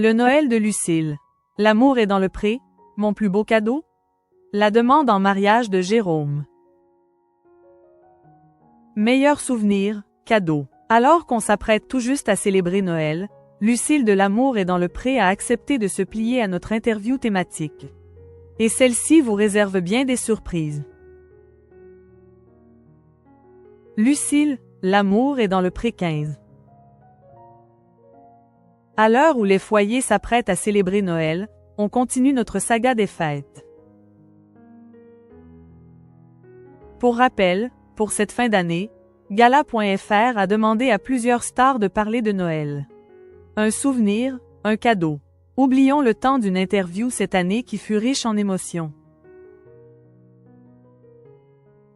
Le Noël de Lucille. L'amour est dans le pré, mon plus beau cadeau? La demande en mariage de Jérôme. Meilleur souvenir, cadeau. Alors qu'on s'apprête tout juste à célébrer Noël, Lucille de l'amour est dans le pré a accepté de se plier à notre interview thématique. Et celle-ci vous réserve bien des surprises. Lucille, l'amour est dans le pré 15. À l'heure où les foyers s'apprêtent à célébrer Noël, on continue notre saga des fêtes. Pour rappel, pour cette fin d'année, Gala.fr a demandé à plusieurs stars de parler de Noël. Un souvenir, un cadeau. Oublions le temps d'une interview cette année qui fut riche en émotions.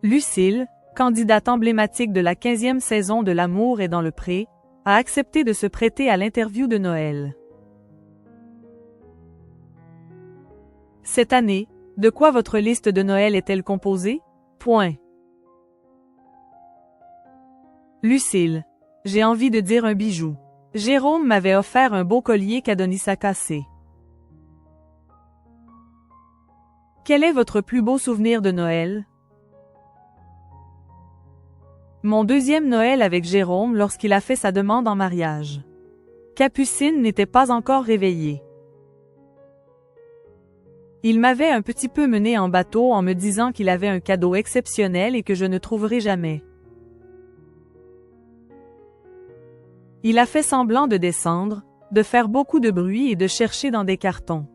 Lucille, candidate emblématique de la 15e saison de L'amour est dans le pré, a accepté de se prêter à l'interview de Noël. Cette année, de quoi votre liste de Noël est-elle composée? Lucille. J'ai envie de dire un bijou. Jérôme m'avait offert un beau collier qu'Adonis a cassé. Quel est votre plus beau souvenir de Noël? Mon deuxième Noël avec Jérôme lorsqu'il a fait sa demande en mariage. Capucine n'était pas encore réveillée. Il m'avait un petit peu mené en bateau en me disant qu'il avait un cadeau exceptionnel et que je ne trouverais jamais. Il a fait semblant de descendre, de faire beaucoup de bruit et de chercher dans des cartons.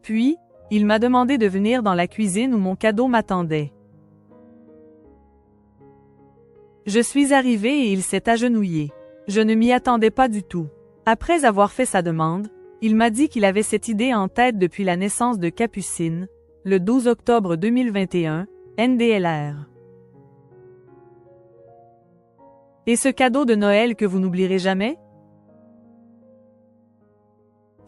Puis, il m'a demandé de venir dans la cuisine où mon cadeau m'attendait. Je suis arrivée et il s'est agenouillé. Je ne m'y attendais pas du tout. Après avoir fait sa demande, il m'a dit qu'il avait cette idée en tête depuis la naissance de Capucine, le 12 octobre 2021, NDLR. Et ce cadeau de Noël que vous n'oublierez jamais?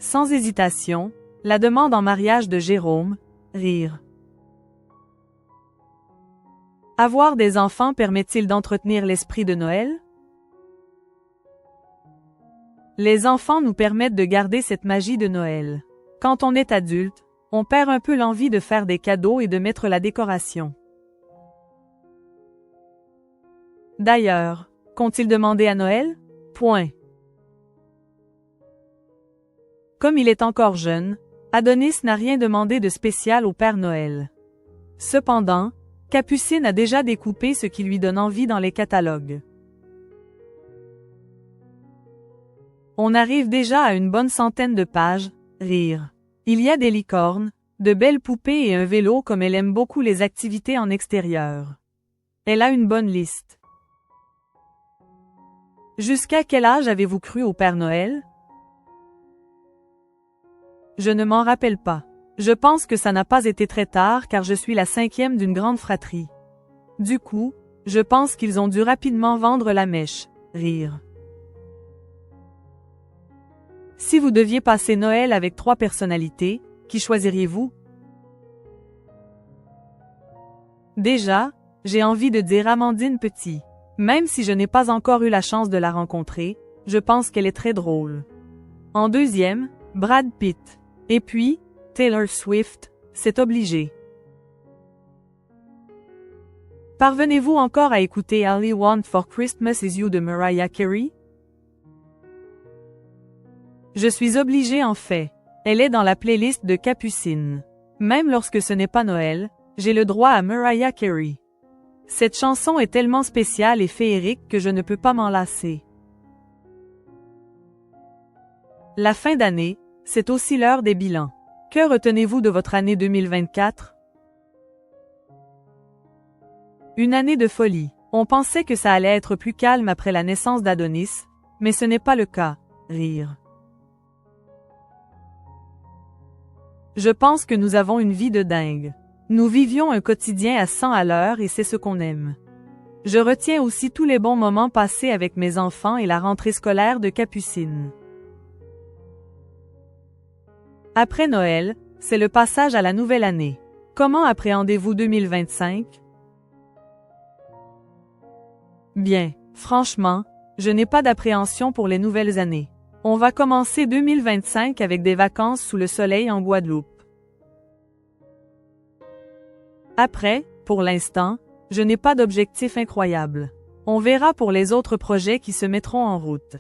Sans hésitation, la demande en mariage de Jérôme, rire. Avoir des enfants permet-il d'entretenir l'esprit de Noël? Les enfants nous permettent de garder cette magie de Noël. Quand on est adulte, on perd un peu l'envie de faire des cadeaux et de mettre la décoration. D'ailleurs, qu'ont-ils demandé à Noël? Comme il est encore jeune, Adonis n'a rien demandé de spécial au Père Noël. Cependant, Capucine a déjà découpé ce qui lui donne envie dans les catalogues. On arrive déjà à une bonne centaine de pages, rire. Il y a des licornes, de belles poupées et un vélo comme elle aime beaucoup les activités en extérieur. Elle a une bonne liste. Jusqu'à quel âge avez-vous cru au Père Noël? Je ne m'en rappelle pas. Je pense que ça n'a pas été très tard car je suis la 5e d'une grande fratrie. Du coup, je pense qu'ils ont dû rapidement vendre la mèche, rire. Si vous deviez passer Noël avec 3 personnalités, qui choisiriez-vous? Déjà, j'ai envie de dire Amandine Petit. Même si je n'ai pas encore eu la chance de la rencontrer, je pense qu'elle est très drôle. En deuxième, Brad Pitt. Et puis, Taylor Swift, c'est obligé. Parvenez-vous encore à écouter All I Want for Christmas Is You de Mariah Carey? Je suis obligée en fait. Elle est dans la playlist de Capucine. Même lorsque ce n'est pas Noël, j'ai le droit à Mariah Carey. Cette chanson est tellement spéciale et féerique que je ne peux pas m'en lasser. La fin d'année, c'est aussi l'heure des bilans. Que retenez-vous de votre année 2024? Une année de folie. On pensait que ça allait être plus calme après la naissance d'Adonis, mais ce n'est pas le cas, rire. Je pense que nous avons une vie de dingue. Nous vivions un quotidien à 100 à l'heure et c'est ce qu'on aime. Je retiens aussi tous les bons moments passés avec mes enfants et la rentrée scolaire de Capucine. Après Noël, c'est le passage à la nouvelle année. Comment appréhendez-vous 2025? Bien, franchement, je n'ai pas d'appréhension pour les nouvelles années. On va commencer 2025 avec des vacances sous le soleil en Guadeloupe. Après, pour l'instant, je n'ai pas d'objectif incroyable. On verra pour les autres projets qui se mettront en route.